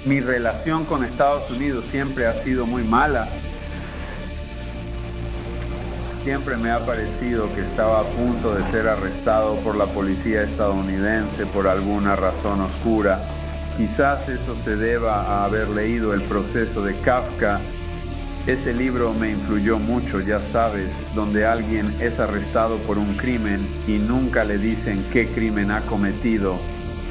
Mi relación con Estados Unidos siempre ha sido muy mala. Siempre me ha parecido que estaba a punto de ser arrestado por la policía estadounidense por alguna razón oscura. Quizás eso se deba a haber leído El proceso de Kafka. Ese libro me influyó mucho, ya sabes, donde alguien es arrestado por un crimen y nunca le dicen qué crimen ha cometido.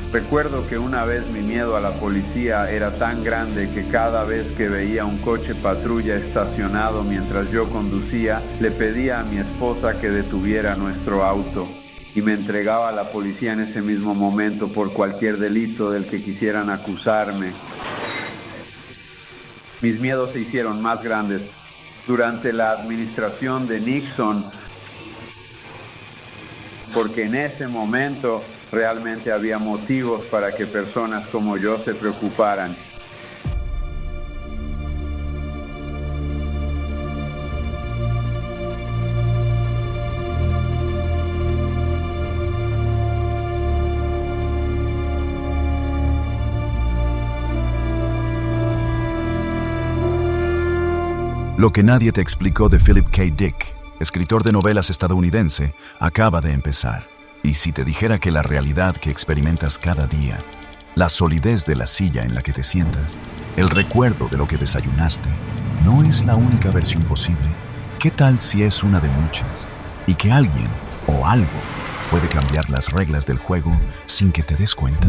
Recuerdo que una vez mi miedo a la policía era tan grande que cada vez que veía un coche patrulla estacionado mientras yo conducía, le pedía a mi esposa que detuviera nuestro auto y me entregaba a la policía en ese mismo momento por cualquier delito del que quisieran acusarme. Mis miedos se hicieron más grandes durante la administración de Nixon, porque en ese momento realmente había motivos para que personas como yo se preocuparan. Lo que nadie te explicó de Philip K. Dick, escritor de novelas estadounidense, acaba de empezar. Y si te dijera que la realidad que experimentas cada día, la solidez de la silla en la que te sientas, el recuerdo de lo que desayunaste, no es la única versión posible, ¿qué tal si es una de muchas? Y que alguien o algo puede cambiar las reglas del juego sin que te des cuenta.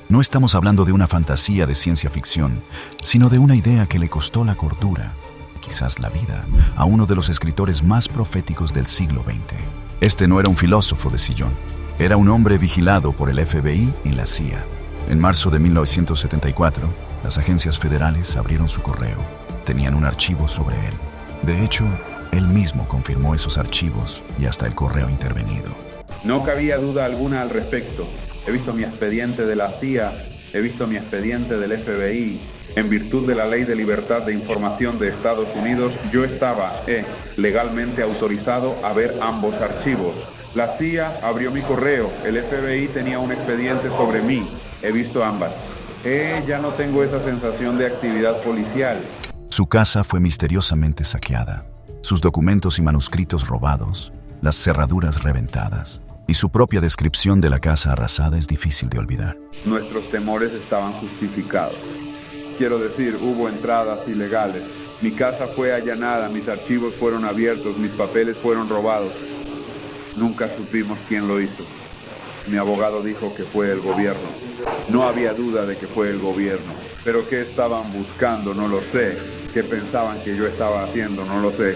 No estamos hablando de una fantasía de ciencia ficción, sino de una idea que le costó la cordura, quizás la vida, a uno de los escritores más proféticos del siglo XX. Este no era un filósofo de sillón, era un hombre vigilado por el FBI y la CIA. En marzo de 1974, las agencias federales abrieron su correo. Tenían un archivo sobre él. De hecho, él mismo confirmó esos archivos y hasta el correo intervenido. No cabía duda alguna al respecto. He visto mi expediente de la CIA, he visto mi expediente del FBI. En virtud de la Ley de Libertad de Información de Estados Unidos, yo estaba legalmente autorizado a ver ambos archivos. La CIA abrió mi correo, el FBI tenía un expediente sobre mí. He visto ambas. Ya no tengo esa sensación de actividad policial. Su casa fue misteriosamente saqueada, sus documentos y manuscritos robados, las cerraduras reventadas, y su propia descripción de la casa arrasada es difícil de olvidar. Nuestros temores estaban justificados. Quiero decir, hubo entradas ilegales. Mi casa fue allanada, mis archivos fueron abiertos, mis papeles fueron robados. Nunca supimos quién lo hizo. Mi abogado dijo que fue el gobierno. No había duda de que fue el gobierno. Pero qué estaban buscando, no lo sé. ¿Qué pensaban que yo estaba haciendo? No lo sé.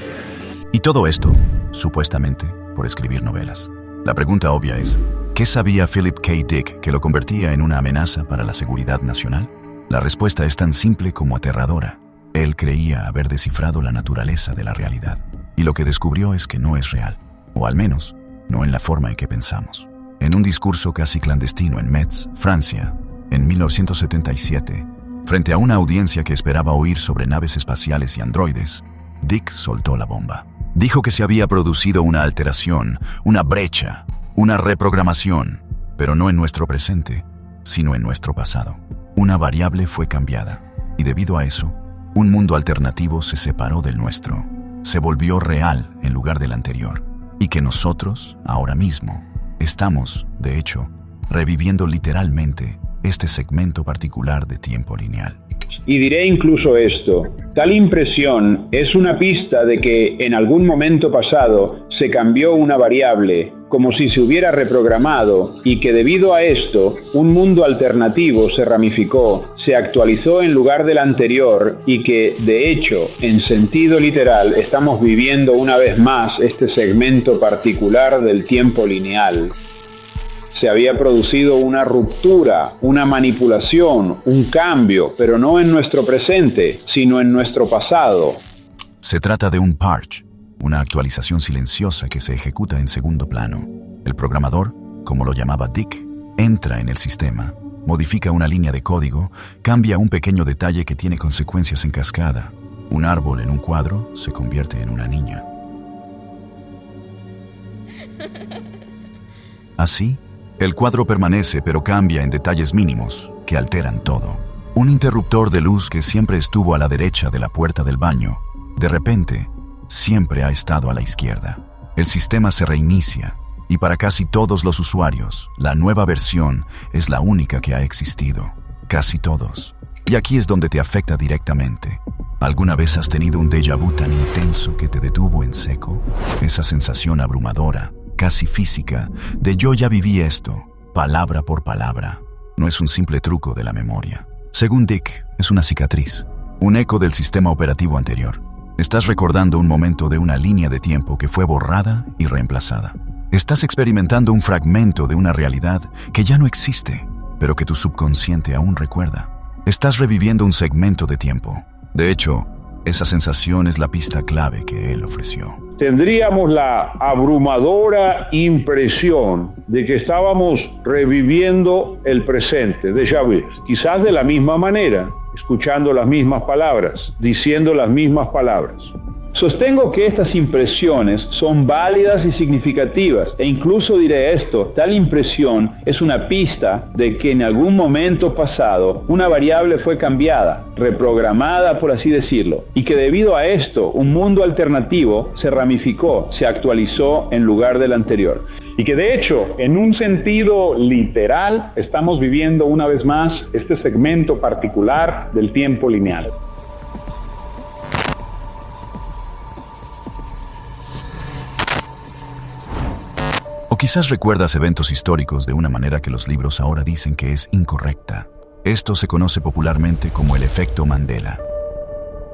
Y todo esto, supuestamente, por escribir novelas. La pregunta obvia es, ¿qué sabía Philip K. Dick que lo convertía en una amenaza para la seguridad nacional? La respuesta es tan simple como aterradora. Él creía haber descifrado la naturaleza de la realidad. Y lo que descubrió es que no es real. O al menos, no en la forma en que pensamos. En un discurso casi clandestino en Metz, Francia, en 1977, frente a una audiencia que esperaba oír sobre naves espaciales y androides, Dick soltó la bomba. Dijo que se había producido una alteración, una brecha, una reprogramación, pero no en nuestro presente, sino en nuestro pasado. Una variable fue cambiada, y debido a eso, un mundo alternativo se separó del nuestro, se volvió real en lugar del anterior, y que nosotros, ahora mismo, estamos, de hecho, reviviendo literalmente este segmento particular de tiempo lineal. Y diré incluso esto, tal impresión es una pista de que en algún momento pasado se cambió una variable, como si se hubiera reprogramado, y que debido a esto, un mundo alternativo se ramificó, se actualizó en lugar del anterior, y que, de hecho, en sentido literal, estamos viviendo una vez más este segmento particular del tiempo lineal. Se había producido una ruptura, una manipulación, un cambio, pero no en nuestro presente, sino en nuestro pasado. Se trata de un parche, una actualización silenciosa que se ejecuta en segundo plano. El programador, como lo llamaba Dick, entra en el sistema, modifica una línea de código, cambia un pequeño detalle que tiene consecuencias en cascada. Un árbol en un cuadro se convierte en una niña. Así, el cuadro permanece pero cambia en detalles mínimos, que alteran todo. Un interruptor de luz que siempre estuvo a la derecha de la puerta del baño, de repente, siempre ha estado a la izquierda. El sistema se reinicia, y para casi todos los usuarios, la nueva versión es la única que ha existido. Casi todos. Y aquí es donde te afecta directamente. ¿Alguna vez has tenido un déjà vu tan intenso que te detuvo en seco? Esa sensación abrumadora, casi física, de yo ya viví esto, palabra por palabra. No es un simple truco de la memoria. Según Dick, es una cicatriz, un eco del sistema operativo anterior. Estás recordando un momento de una línea de tiempo que fue borrada y reemplazada. Estás experimentando un fragmento de una realidad que ya no existe, pero que tu subconsciente aún recuerda. Estás reviviendo un segmento de tiempo. De hecho, esa sensación es la pista clave que él ofreció. Tendríamos la abrumadora impresión de que estábamos reviviendo el presente, déjà vu, quizás de la misma manera, escuchando las mismas palabras, diciendo las mismas palabras. Sostengo que estas impresiones son válidas y significativas, e incluso diré esto: tal impresión es una pista de que en algún momento pasado una variable fue cambiada, reprogramada por así decirlo, y que debido a esto un mundo alternativo se ramificó, se actualizó en lugar del anterior. Y que de hecho, en un sentido literal, estamos viviendo una vez más este segmento particular del tiempo lineal. O quizás recuerdas eventos históricos de una manera que los libros ahora dicen que es incorrecta. Esto se conoce popularmente como el efecto Mandela.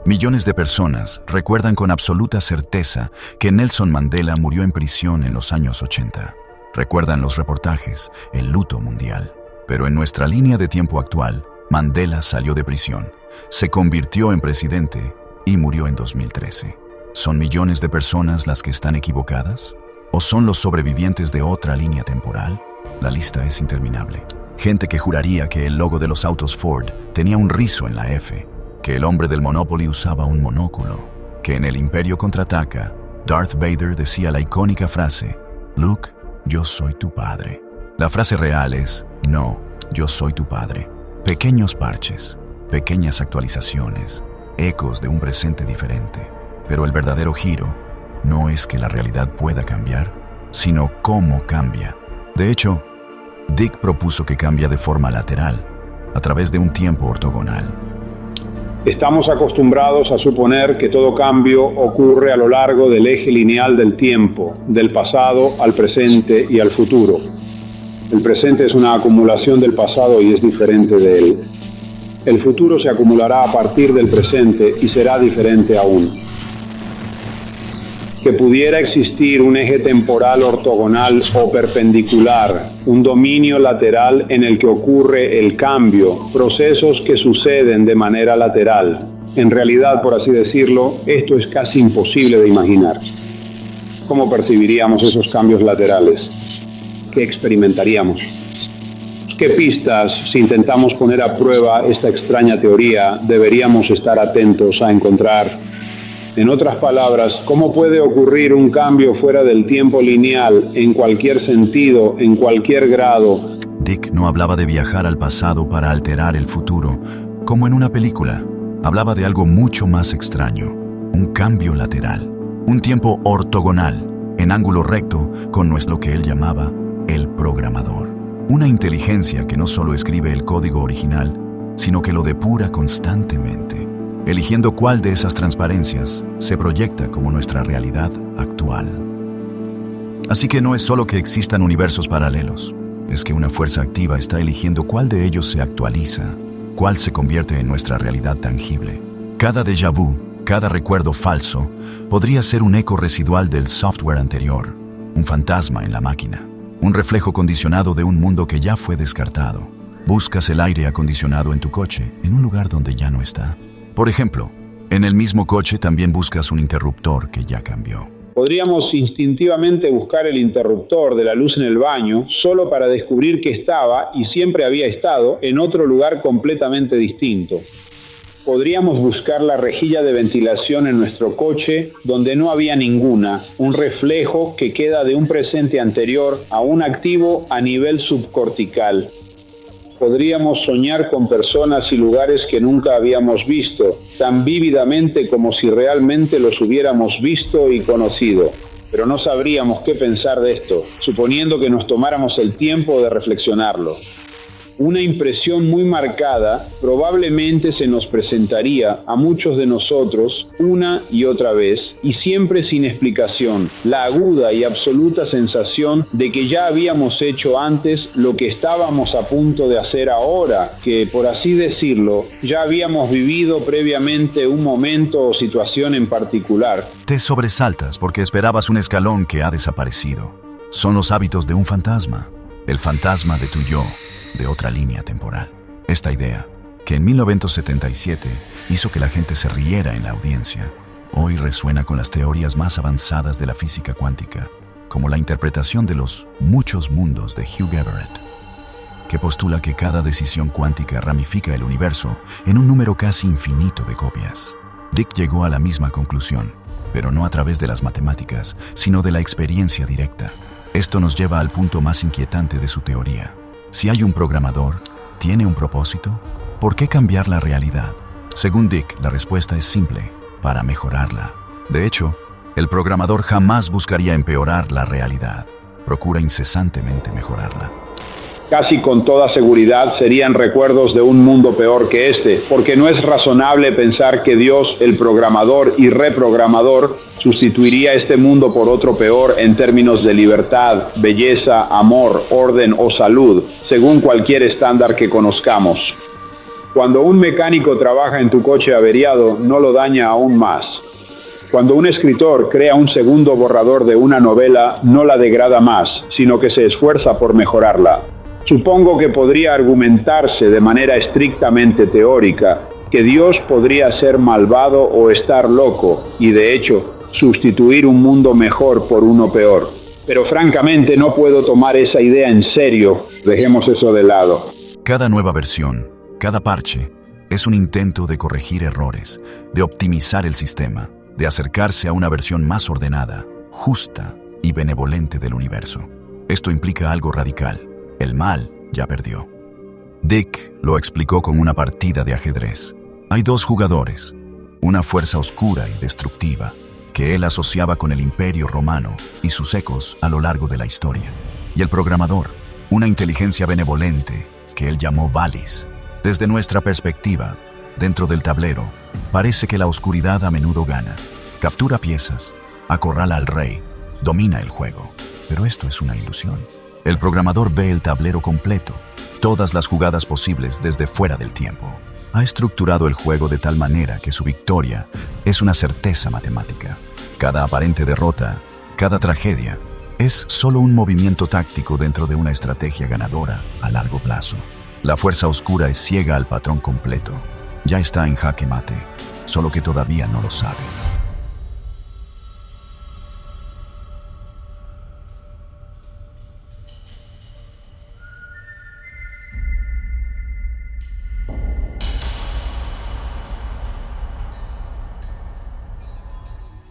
Millones de personas recuerdan con absoluta certeza que Nelson Mandela murió en prisión en los años 80. Recuerdan los reportajes, el luto mundial. Pero en nuestra línea de tiempo actual, Mandela salió de prisión, se convirtió en presidente y murió en 2013. ¿Son millones de personas las que están equivocadas? ¿O son los sobrevivientes de otra línea temporal? La lista es interminable. Gente que juraría que el logo de los autos Ford tenía un rizo en la F, que el hombre del Monopoly usaba un monóculo, que en El Imperio Contraataca, Darth Vader decía la icónica frase: Luke, yo soy tu padre. La frase real es: no, yo soy tu padre. Pequeños parches, pequeñas actualizaciones, ecos de un presente diferente. Pero el verdadero giro no es que la realidad pueda cambiar, sino cómo cambia. De hecho, Dick propuso que cambia de forma lateral, a través de un tiempo ortogonal. Estamos acostumbrados a suponer que todo cambio ocurre a lo largo del eje lineal del tiempo, del pasado al presente y al futuro. El presente es una acumulación del pasado y es diferente de él. El futuro se acumulará a partir del presente y será diferente aún. Que pudiera existir un eje temporal ortogonal o perpendicular, un dominio lateral en el que ocurre el cambio, procesos que suceden de manera lateral. En realidad, por así decirlo, esto es casi imposible de imaginar. ¿Cómo percibiríamos esos cambios laterales? ¿Qué experimentaríamos? ¿Qué pistas, si intentamos poner a prueba esta extraña teoría, deberíamos estar atentos a encontrar? En otras palabras, ¿cómo puede ocurrir un cambio fuera del tiempo lineal, en cualquier sentido, en cualquier grado? Dick no hablaba de viajar al pasado para alterar el futuro, como en una película. Hablaba de algo mucho más extraño, un cambio lateral, un tiempo ortogonal, en ángulo recto, con lo que él llamaba el programador. Una inteligencia que no solo escribe el código original, sino que lo depura constantemente, eligiendo cuál de esas transparencias se proyecta como nuestra realidad actual. Así que no es solo que existan universos paralelos, es que una fuerza activa está eligiendo cuál de ellos se actualiza, cuál se convierte en nuestra realidad tangible. Cada déjà vu, cada recuerdo falso, podría ser un eco residual del software anterior, un fantasma en la máquina, un reflejo condicionado de un mundo que ya fue descartado. Buscas el aire acondicionado en tu coche, en un lugar donde ya no está. Por ejemplo, en el mismo coche también buscas un interruptor que ya cambió. Podríamos instintivamente buscar el interruptor de la luz en el baño solo para descubrir que estaba, y siempre había estado, en otro lugar completamente distinto. Podríamos buscar la rejilla de ventilación en nuestro coche donde no había ninguna, un reflejo que queda de un presente anterior aún activo a nivel subcortical. podríamos soñar con personas y lugares que nunca habíamos visto, tan vívidamente como si realmente los hubiéramos visto y conocido. Pero no sabríamos qué pensar de esto, suponiendo que nos tomáramos el tiempo de reflexionarlo. Una impresión muy marcada probablemente se nos presentaría a muchos de nosotros una y otra vez, y siempre sin explicación, la aguda y absoluta sensación de que ya habíamos hecho antes lo que estábamos a punto de hacer ahora, que, por así decirlo, ya habíamos vivido previamente un momento o situación en particular. Te sobresaltas porque esperabas un escalón que ha desaparecido. Son los hábitos de un fantasma, el fantasma de tu yo, de otra línea temporal. Esta idea, que en 1977 hizo que la gente se riera en la audiencia, hoy resuena con las teorías más avanzadas de la física cuántica, como la interpretación de los muchos mundos de Hugh Everett, que postula que cada decisión cuántica ramifica el universo en un número casi infinito de copias. Dick llegó a la misma conclusión, pero no a través de las matemáticas, sino de la experiencia directa. Esto nos lleva al punto más inquietante de su teoría. Si hay un programador, ¿tiene un propósito? ¿Por qué cambiar la realidad? Según Dick, la respuesta es simple: para mejorarla. De hecho, el programador jamás buscaría empeorar la realidad. Procura incesantemente mejorarla. Casi con toda seguridad serían recuerdos de un mundo peor que este, porque no es razonable pensar que Dios, el programador y reprogramador, sustituiría este mundo por otro peor en términos de libertad, belleza, amor, orden o salud, según cualquier estándar que conozcamos. Cuando un mecánico trabaja en tu coche averiado, no lo daña aún más. Cuando un escritor crea un segundo borrador de una novela, no la degrada más, sino que se esfuerza por mejorarla. Supongo que podría argumentarse de manera estrictamente teórica que Dios podría ser malvado o estar loco y, de hecho, sustituir un mundo mejor por uno peor. Pero francamente no puedo tomar esa idea en serio. Dejemos eso de lado. Cada nueva versión, cada parche, es un intento de corregir errores, de optimizar el sistema, de acercarse a una versión más ordenada, justa y benevolente del universo. Esto implica algo radical. El mal ya perdió. Dick lo explicó con una partida de ajedrez. Hay dos jugadores, una fuerza oscura y destructiva, que él asociaba con el Imperio Romano y sus ecos a lo largo de la historia, y el programador, una inteligencia benevolente que él llamó Valis. Desde nuestra perspectiva, dentro del tablero, parece que la oscuridad a menudo gana, captura piezas, acorrala al rey, domina el juego. Pero esto es una ilusión. El programador ve el tablero completo, todas las jugadas posibles desde fuera del tiempo. Ha estructurado el juego de tal manera que su victoria es una certeza matemática. Cada aparente derrota, cada tragedia, es solo un movimiento táctico dentro de una estrategia ganadora a largo plazo. La fuerza oscura es ciega al patrón completo. Ya está en jaque mate, solo que todavía no lo sabe.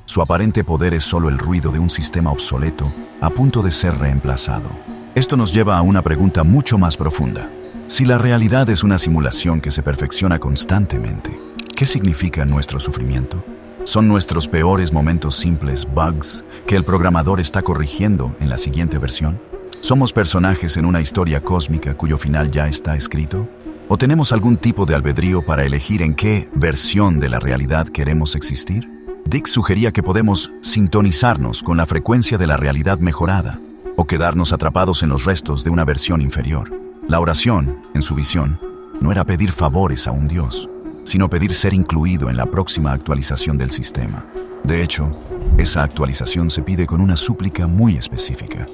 Su aparente poder es solo el ruido de un sistema obsoleto a punto de ser reemplazado. Esto nos lleva a una pregunta mucho más profunda. Si la realidad es una simulación que se perfecciona constantemente, ¿qué significa nuestro sufrimiento? ¿Son nuestros peores momentos simples bugs que el programador está corrigiendo en la siguiente versión? ¿Somos personajes en una historia cósmica cuyo final ya está escrito? ¿O tenemos algún tipo de albedrío para elegir en qué versión de la realidad queremos existir? Dick sugería que podemos sintonizarnos con la frecuencia de la realidad mejorada o quedarnos atrapados en los restos de una versión inferior. La oración, en su visión, no era pedir favores a un Dios, sino pedir ser incluido en la próxima actualización del sistema. De hecho, esa actualización se pide con una súplica muy específica.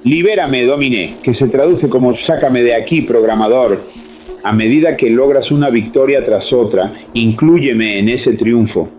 Libérame, Domine, que se traduce como sácame de aquí, programador. A medida que logras una victoria tras otra, inclúyeme en ese triunfo.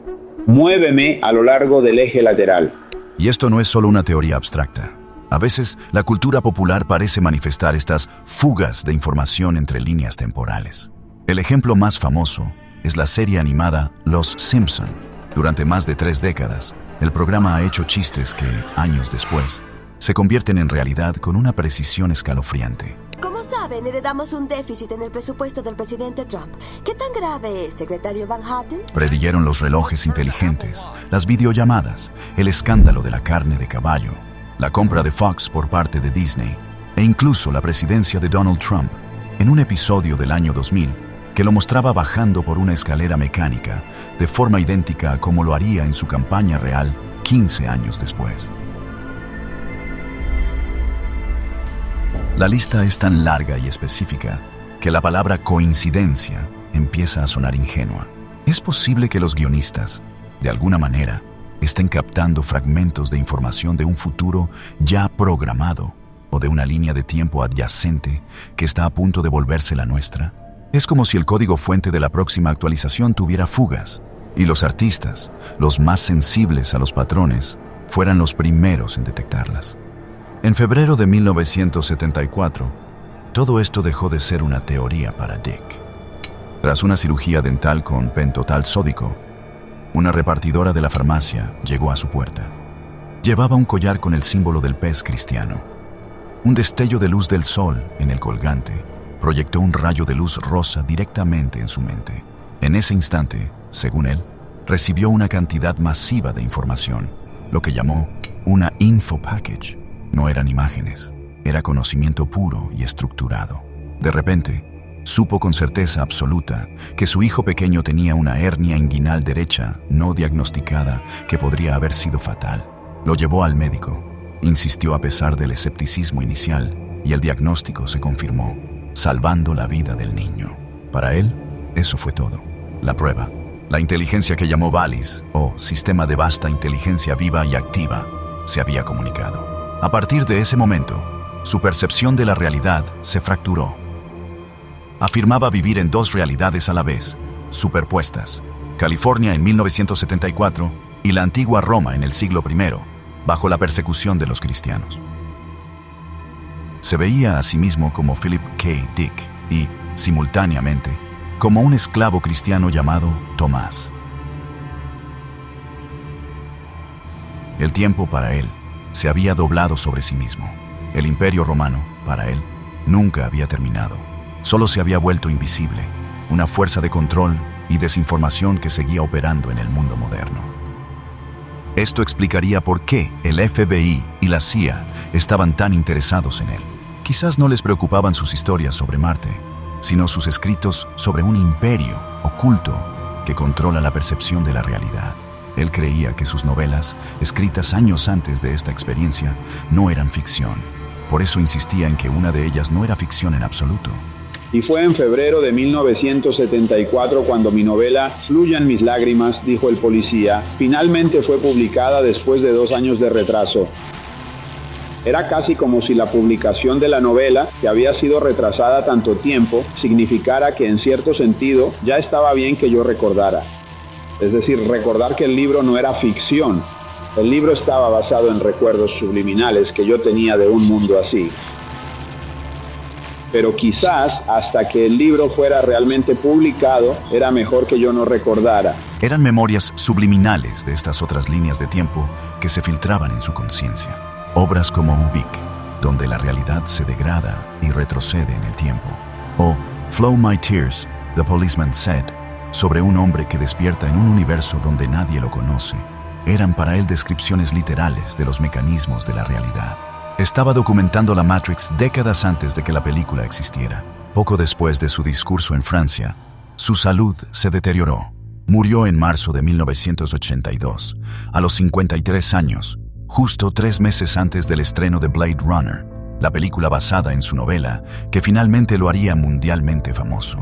Muéveme a lo largo del eje lateral. Y esto no es solo una teoría abstracta. A veces, la cultura popular parece manifestar estas fugas de información entre líneas temporales. El ejemplo más famoso es la serie animada Los Simpson. Durante más de 3 décadas, el programa ha hecho chistes que, años después, se convierten en realidad con una precisión escalofriante. ¿Cómo sabes? saben, heredamos un déficit en el presupuesto del presidente Trump. ¿Qué tan grave es, secretario Van Houten? Predijeron los relojes inteligentes, las videollamadas, el escándalo de la carne de caballo, la compra de Fox por parte de Disney e incluso la presidencia de Donald Trump en un episodio del año 2000 que lo mostraba bajando por una escalera mecánica de forma idéntica a como lo haría en su campaña real 15 años después. La lista es tan larga y específica que la palabra coincidencia empieza a sonar ingenua. ¿Es posible que los guionistas, de alguna manera, estén captando fragmentos de información de un futuro ya programado o de una línea de tiempo adyacente que está a punto de volverse la nuestra? Es como si el código fuente de la próxima actualización tuviera fugas y los artistas, los más sensibles a los patrones, fueran los primeros en detectarlas. En febrero de 1974, todo esto dejó de ser una teoría para Dick. Tras una cirugía dental con pentotal sódico, una repartidora de la farmacia llegó a su puerta. Llevaba un collar con el símbolo del pez cristiano. Un destello de luz del sol en el colgante proyectó un rayo de luz rosa directamente en su mente. En ese instante, según él, recibió una cantidad masiva de información, lo que llamó una info package. No eran imágenes, era conocimiento puro y estructurado. De repente, supo con certeza absoluta que su hijo pequeño tenía una hernia inguinal derecha no diagnosticada que podría haber sido fatal. Lo llevó al médico, insistió a pesar del escepticismo inicial y el diagnóstico se confirmó, salvando la vida del niño. Para él, eso fue todo. La prueba, la inteligencia que llamó VALIS, o Sistema de Vasta Inteligencia Viva y Activa, se había comunicado. A partir de ese momento, su percepción de la realidad se fracturó. Afirmaba vivir en dos realidades a la vez, superpuestas: California en 1974 y la antigua Roma en el siglo I, bajo la persecución de los cristianos. Se veía a sí mismo como Philip K. Dick y, simultáneamente, como un esclavo cristiano llamado Tomás. El tiempo para él se había doblado sobre sí mismo. El imperio romano, para él, nunca había terminado. Solo se había vuelto invisible, una fuerza de control y desinformación que seguía operando en el mundo moderno. Esto explicaría por qué el FBI y la CIA estaban tan interesados en él. Quizás no les preocupaban sus historias sobre Marte, sino sus escritos sobre un imperio oculto que controla la percepción de la realidad. Él creía que sus novelas, escritas años antes de esta experiencia, no eran ficción. Por eso insistía en que una de ellas no era ficción en absoluto. Y fue en febrero de 1974 cuando mi novela Fluyan mis lágrimas, dijo el policía, finalmente fue publicada después de 2 años de retraso. Era casi como si la publicación de la novela, que había sido retrasada tanto tiempo, significara que en cierto sentido ya estaba bien que yo recordara. Es decir, recordar que el libro no era ficción. El libro estaba basado en recuerdos subliminales que yo tenía de un mundo así. Pero quizás hasta que el libro fuera realmente publicado, era mejor que yo no recordara. Eran memorias subliminales de estas otras líneas de tiempo que se filtraban en su conciencia. Obras como Ubik, donde la realidad se degrada y retrocede en el tiempo. O Flow My Tears, The Policeman Said, sobre un hombre que despierta en un universo donde nadie lo conoce. Eran para él descripciones literales de los mecanismos de la realidad. Estaba documentando la Matrix décadas antes de que la película existiera. Poco después de su discurso en Francia, su salud se deterioró. Murió en marzo de 1982, a los 53 años, justo 3 meses antes del estreno de Blade Runner, la película basada en su novela que finalmente lo haría mundialmente famoso.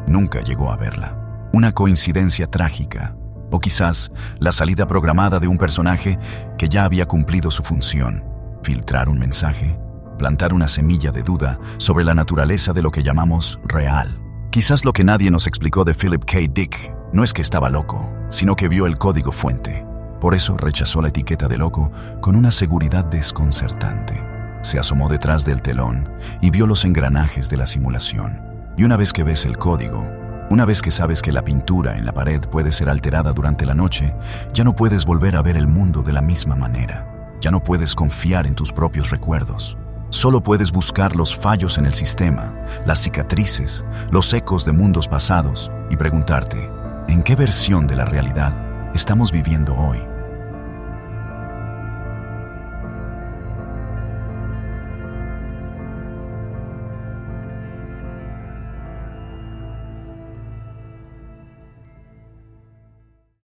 Nunca llegó a verla. Una coincidencia trágica, o quizás la salida programada de un personaje que ya había cumplido su función: filtrar un mensaje, plantar una semilla de duda sobre la naturaleza de lo que llamamos real. Quizás lo que nadie nos explicó de Philip K. Dick no es que estaba loco, sino que vio el código fuente. Por eso rechazó la etiqueta de loco con una seguridad desconcertante. Se asomó detrás del telón y vio los engranajes de la simulación. Y una vez que ves el código, una vez que sabes que la pintura en la pared puede ser alterada durante la noche, ya no puedes volver a ver el mundo de la misma manera. Ya no puedes confiar en tus propios recuerdos. Solo puedes buscar los fallos en el sistema, las cicatrices, los ecos de mundos pasados y preguntarte, ¿en qué versión de la realidad estamos viviendo hoy?